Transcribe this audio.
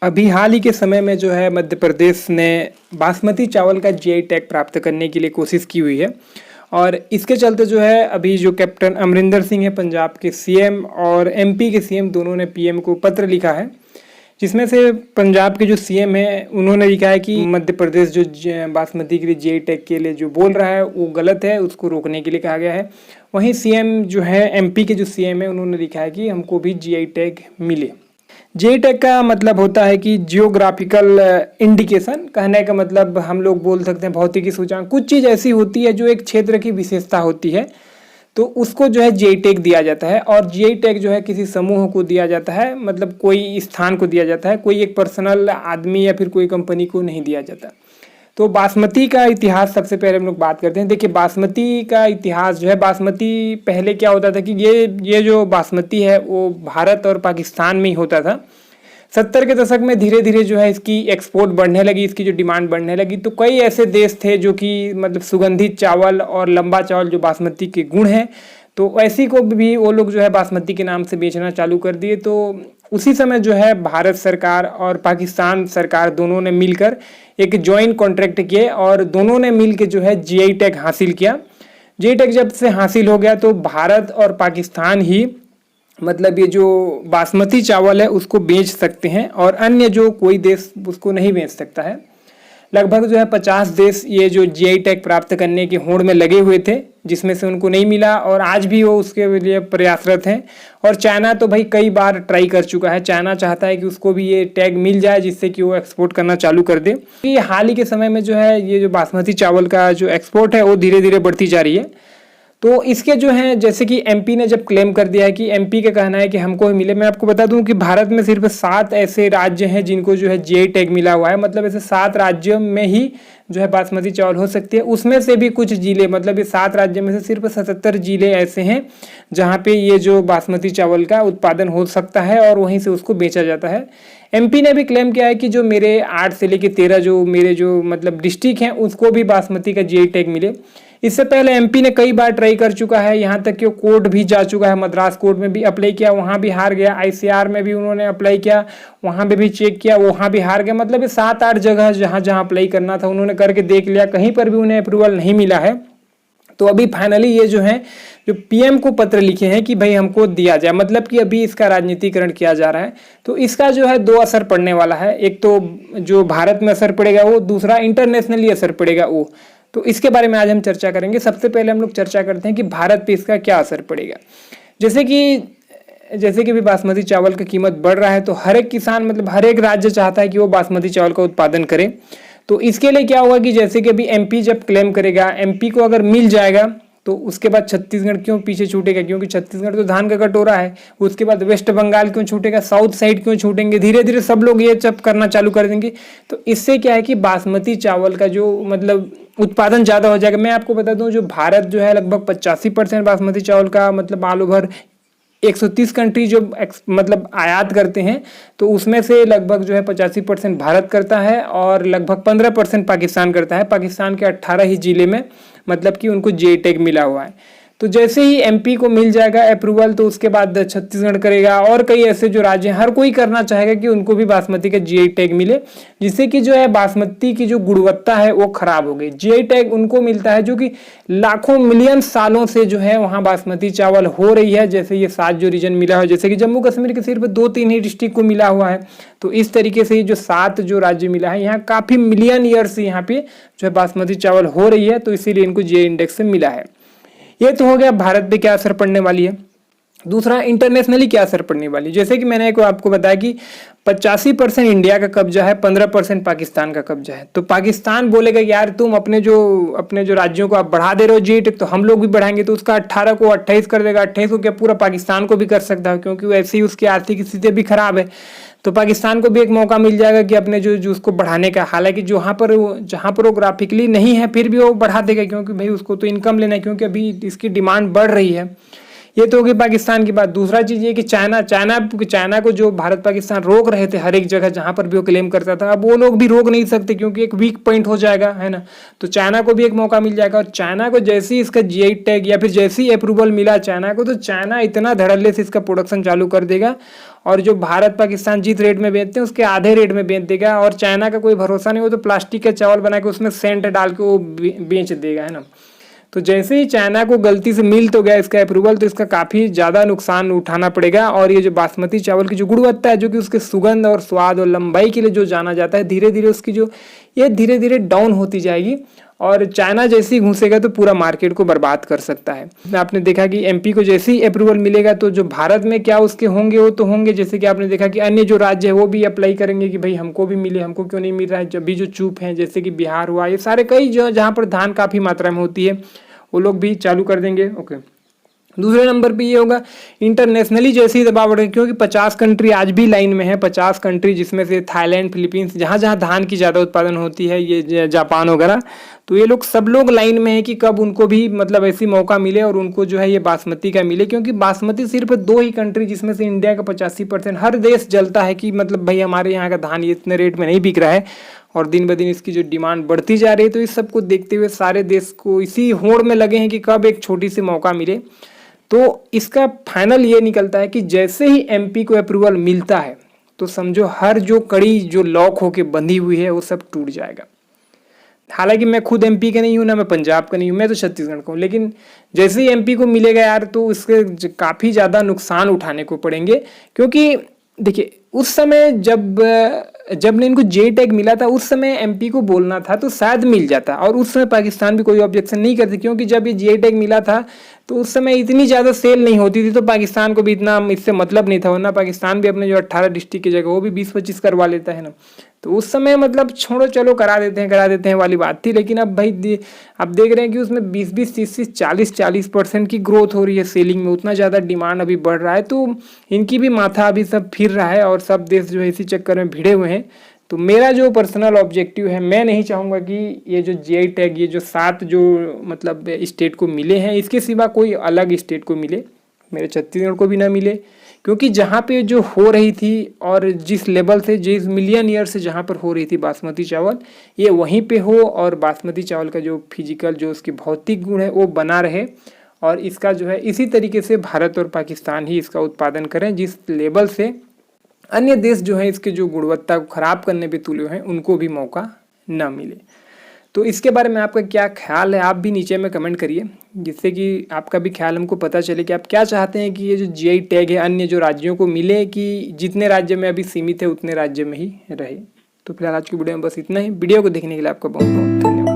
अभी हाल ही के समय में जो है मध्य प्रदेश ने बासमती चावल का जीआई टैग प्राप्त करने के लिए कोशिश की हुई है। और इसके चलते जो है अभी जो कैप्टन अमरिंदर सिंह है पंजाब के सीएम और एमपी के सीएम दोनों ने पीएम को पत्र लिखा है, जिसमें से पंजाब के जो सीएम है उन्होंने लिखा है कि मध्य प्रदेश जो बासमती के लिए जीआई टैग के लिए जो बोल रहा है वो गलत है, उसको रोकने के लिए कहा गया है। वहीं सीएम जो है एमपी के जो सीएम है उन्होंने लिखा है कि हमको भी जीआई टैग मिले। जीआई टैग का मतलब होता है कि जियोग्राफिकल इंडिकेशन, कहने का मतलब हम लोग बोल सकते हैं भौतिकी सूचकांक। कुछ चीज़ ऐसी होती है जो एक क्षेत्र की विशेषता होती है तो उसको जो है जीआई टैग दिया जाता है। और जीआई टैग जो है किसी समूह को दिया जाता है, मतलब कोई स्थान को दिया जाता है, कोई एक पर्सनल आदमी या फिर कोई कंपनी को नहीं दिया जाता। तो बासमती का इतिहास सबसे पहले हम लोग बात करते हैं। देखिए बासमती का इतिहास जो है, बासमती पहले क्या होता था कि ये जो बासमती है वो भारत और पाकिस्तान में ही होता था। 70 के दशक में धीरे धीरे जो है इसकी एक्सपोर्ट बढ़ने लगी, इसकी जो डिमांड बढ़ने लगी। तो कई ऐसे देश थे जो कि मतलब सुगंधित चावल और लंबा चावल जो बासमती के गुण हैं, तो ऐसी को भी वो लोग जो है बासमती के नाम से बेचना चालू कर दिए। तो उसी समय जो है भारत सरकार और पाकिस्तान सरकार दोनों ने मिलकर एक जॉइंट कॉन्ट्रैक्ट किए और दोनों ने मिलकर जो है जीआई टैग हासिल किया। जीआई टैग जब से हासिल हो गया तो भारत और पाकिस्तान ही मतलब ये जो बासमती चावल है उसको बेच सकते हैं और अन्य जो कोई देश उसको नहीं बेच सकता है। लगभग जो है 50 देश ये जो जीआई टैग प्राप्त करने की होड़ में लगे हुए थे, जिसमें से उनको नहीं मिला और आज भी वो उसके लिए प्रयासरत हैं। और चाइना तो भाई कई बार ट्राई कर चुका है, चाइना चाहता है कि उसको भी ये टैग मिल जाए जिससे कि वो एक्सपोर्ट करना चालू कर दे। ये हाल ही के समय में जो है ये जो बासमती चावल का जो एक्सपोर्ट है वो धीरे धीरे बढ़ती जा रही है। तो इसके जो है जैसे कि एमपी ने जब क्लेम कर दिया है कि एमपी का कहना है कि हमको ही मिले। मैं आपको बता दूं कि भारत में सिर्फ 7 ऐसे राज्य हैं जिनको जो है जीआई टैग मिला हुआ है। मतलब ऐसे 7 राज्यों में ही जो है बासमती चावल हो सकती है। उसमें से भी कुछ जिले, मतलब ये 7 राज्यों में से सिर्फ 77 जिले ऐसे हैं जहाँ पे ये जो बासमती चावल का उत्पादन हो सकता है और वहीं से उसको बेचा जाता है। एमपी ने भी क्लेम किया है कि जो मेरे 8 से लेकर 13 जो मेरे जो मतलब डिस्ट्रिक्ट हैं उसको भी बासमती का जीआई टैग मिले। इससे पहले एमपी ने कई बार ट्राई कर चुका है, यहाँ तक कि वो कोर्ट भी जा चुका है, मद्रास कोर्ट में भी अप्लाई किया, वहाँ भी हार गया। आईसीआर में भी उन्होंने अप्लाई किया, वहाँ पे भी चेक किया, वहाँ भी हार गया। मतलब ये 7-8 जगह जहाँ जहाँ अप्लाई करना था उन्होंने करके देख लिया, कहीं पर भी उन्हें अप्रूवल नहीं मिला है। तो अभी फाइनली ये जो है जो पीएम को पत्र लिखे हैं कि भाई हमको दिया जाए, मतलब कि अभी इसका राजनीतिकरण किया जा रहा है। तो इसका जो है 2 असर पड़ने वाला है, एक तो जो भारत में असर पड़ेगा वो, दूसरा इंटरनेशनली असर पड़ेगा वो। तो इसके बारे में आज हम चर्चा करेंगे। सबसे पहले हम लोग चर्चा करते हैं कि भारत पे इसका क्या असर पड़ेगा। जैसे कि भी बासमती चावल की कीमत बढ़ रहा है तो हर एक किसान, मतलब हर एक राज्य चाहता है कि वो बासमती चावल का उत्पादन करे। तो इसके लिए क्या होगा कि जैसे कि अभी एमपी जब क्लेम करेगा, एमपी को अगर मिल जाएगा तो उसके बाद छत्तीसगढ़ क्यों पीछे छूटेगा, क्योंकि छत्तीसगढ़ तो धान का कटोरा है। उसके बाद वेस्ट बंगाल क्यों छूटेगा, साउथ साइड क्यों छूटेंगे, धीरे धीरे सब लोग ये सब करना चालू कर देंगे। तो इससे क्या है कि बासमती चावल का जो मतलब उत्पादन ज़्यादा हो जाएगा। मैं आपको बता दूं जो भारत जो है लगभग 85% बासमती चावल का मतलब ऑल ओवर 130 कंट्री जो मतलब आयात करते हैं, तो उसमें से लगभग जो है 85% भारत करता है और लगभग 15% पाकिस्तान करता है। पाकिस्तान के 18 ही जिले में मतलब कि उनको जीआई टैग मिला हुआ है। तो जैसे ही एमपी को मिल जाएगा अप्रूवल तो उसके बाद छत्तीसगढ़ करेगा और कई ऐसे जो राज्य हैं, हर कोई करना चाहेगा कि उनको भी बासमती का जीआई टैग मिले, जिससे कि जो है बासमती की जो गुणवत्ता है वो खराब हो गई। जीआई टैग उनको मिलता है जो कि लाखों मिलियन सालों से जो है वहाँ बासमती चावल हो रही है। जैसे ये 7 जो रीजन मिला है, जैसे कि जम्मू कश्मीर के सिर्फ 2-3 ही डिस्ट्रिक्ट को मिला हुआ है। तो इस तरीके से जो 7 जो राज्य मिला है, यहाँ काफ़ी मिलियन ईयर्स यहाँ पे जो है बासमती चावल हो रही है, तो इसीलिए इनको जीआई इंडेक्स से मिला है। ये तो हो गया भारत पे क्या असर पड़ने वाली है। दूसरा इंटरनेशनली क्या असर पड़ने वाली है। जैसे कि मैंने आपको बताया कि 85% इंडिया का कब्जा है, 15% पाकिस्तान का कब्जा है। तो पाकिस्तान बोलेगा यार तुम अपने जो राज्यों को आप बढ़ा दे रहे हो जीआई टैग, तो हम लोग भी बढ़ाएंगे। तो उसका 18 को 28 कर देगा, 28 को क्या पूरा पाकिस्तान को भी कर सकता है, क्योंकि वैसे ही उसकी आर्थिक स्थिति भी खराब है। तो पाकिस्तान को भी एक मौका मिल जाएगा कि अपने जो उसको बढ़ाने का, हालांकि जहाँ पर वो ग्राफिकली नहीं है फिर भी वो बढ़ा देगा, क्योंकि भाई उसको तो इनकम लेना है, क्योंकि अभी इसकी डिमांड बढ़ रही है। ये तो होगी पाकिस्तान की बात। दूसरा चीज़ ये कि चाइना को जो भारत पाकिस्तान रोक रहे थे हर एक जगह जहाँ पर भी वो क्लेम करता था, अब वो लोग भी रोक नहीं सकते क्योंकि एक वीक पॉइंट हो जाएगा, है ना। तो चाइना को भी एक मौका मिल जाएगा और चाइना को जैसे ही इसका जीआई टैग या फिर जैसे ही अप्रूवल मिला चाइना को, तो चाइना इतना धड़ल्ले से इसका प्रोडक्शन चालू कर देगा और जो भारत पाकिस्तान जिस रेट में बेचते हैं उसके आधे रेट में बेच देगा। और चाइना का कोई भरोसा नहीं, हो तो प्लास्टिक का चावल बना के उसमें सेंट डाल के वो बेच देगा, है ना। तो जैसे ही चाइना को गलती से मिल तो गया इसका अप्रूवल, तो इसका काफ़ी ज़्यादा नुकसान उठाना पड़ेगा। और ये जो बासमती चावल की जो गुणवत्ता है, जो कि उसके सुगंध और स्वाद और लंबाई के लिए जो जाना जाता है, धीरे धीरे उसकी जो ये धीरे धीरे डाउन होती जाएगी। और चाइना जैसे ही घुसेगा तो पूरा मार्केट को बर्बाद कर सकता है। आपने देखा कि एमपी को जैसे ही अप्रूवल मिलेगा तो जो भारत में क्या उसके होंगे वो तो होंगे, जैसे कि आपने देखा कि अन्य जो राज्य है वो भी अप्लाई करेंगे कि भाई हमको भी मिले, हमको क्यों नहीं मिल रहा है। जब भी जो चूप हैं, जैसे कि बिहार हुआ, ये सारे कई जो जहाँ पर धान काफ़ी मात्रा में होती है वो लोग भी चालू कर देंगे। ओके, दूसरे नंबर पे ये होगा इंटरनेशनली जैसे ही दबाव बढ़ेगा, क्योंकि 50 कंट्री आज भी लाइन में है। 50 कंट्री जिसमें से थाईलैंड, फिलीपींस, जहाँ जहाँ धान की ज़्यादा उत्पादन होती है, ये जापान वगैरह, तो ये लोग सब लोग लाइन में है कि कब उनको भी मतलब ऐसी मौका मिले और उनको जो है ये बासमती का मिले। क्योंकि बासमती सिर्फ 2 ही कंट्री, जिसमें से इंडिया का 85% हर देश जलता है कि मतलब भाई हमारे यहाँ का धान ये इतने रेट में नहीं बिक रहा है और दिन ब दिन इसकी जो डिमांड बढ़ती जा रही है। तो इस सब को देखते हुए सारे देश को इसी होड़ में लगे हैं कि कब एक छोटी सी मौका मिले। तो इसका फाइनल ये निकलता है कि जैसे ही एमपी को अप्रूवल मिलता है तो समझो हर जो कड़ी जो लॉक होके बंधी हुई है वो सब टूट जाएगा। हालांकि मैं खुद एमपी का नहीं हूँ ना, मैं पंजाब का नहीं हूँ, मैं तो छत्तीसगढ़ का हूँ, लेकिन जैसे ही एमपी को मिलेगा यार तो इसके काफ़ी ज़्यादा नुकसान उठाने को पड़ेंगे। क्योंकि देखिए उस समय जब इनको जे टैग मिला था उस समय एमपी को बोलना था तो शायद मिल जाता, और उस समय पाकिस्तान भी कोई ऑब्जेक्शन नहीं करती। क्योंकि जब ये जे टैग मिला था तो उस समय इतनी ज़्यादा सेल नहीं होती थी, तो पाकिस्तान को भी इतना इससे मतलब नहीं था। वरना पाकिस्तान भी अपने जो 18 डिस्ट्रिक्ट की जगह वो भी 20-25 करवा लेता है ना। तो उस समय मतलब छोड़ो चलो करा देते हैं वाली बात थी। लेकिन अब भाई आप देख रहे हैं कि उसमें 20-20, 30-30, 40-40% की ग्रोथ हो रही है सेलिंग में। उतना ज़्यादा डिमांड अभी बढ़ रहा है, तो इनकी भी माथा अभी सब फिर रहा है और सब देश जो है इसी चक्कर में भिड़े हुए हैं। तो मेरा जो पर्सनल ऑब्जेक्टिव है, मैं नहीं चाहूँगा कि ये जो जीआई टैग ये जो 7 जो मतलब स्टेट को मिले हैं इसके सिवा कोई अलग स्टेट को मिले, मेरे छत्तीसगढ़ को भी ना मिले। क्योंकि जहाँ पे जो हो रही थी और जिस लेवल से, जिस मिलियन ईयर से जहाँ पर हो रही थी बासमती चावल, ये वहीं पे हो और बासमती चावल का जो फिजिकल जो उसकी भौतिक गुण है वो बना रहे। और इसका जो है इसी तरीके से भारत और पाकिस्तान ही इसका उत्पादन करें जिस लेवल से अन्य देश जो है इसके जो गुणवत्ता को ख़राब करने पे तुले हैं उनको भी मौका न मिले। तो इसके बारे में आपका क्या ख्याल है, आप भी नीचे में कमेंट करिए, जिससे कि आपका भी ख्याल हमको पता चले कि आप क्या चाहते हैं कि ये जो जीआई टैग है अन्य जो राज्यों को मिले कि जितने राज्य में अभी सीमित है उतने राज्य में ही रहे। तो फिलहाल आज की वीडियो में बस इतना ही। वीडियो को देखने के लिए आपका बहुत बहुत धन्यवाद।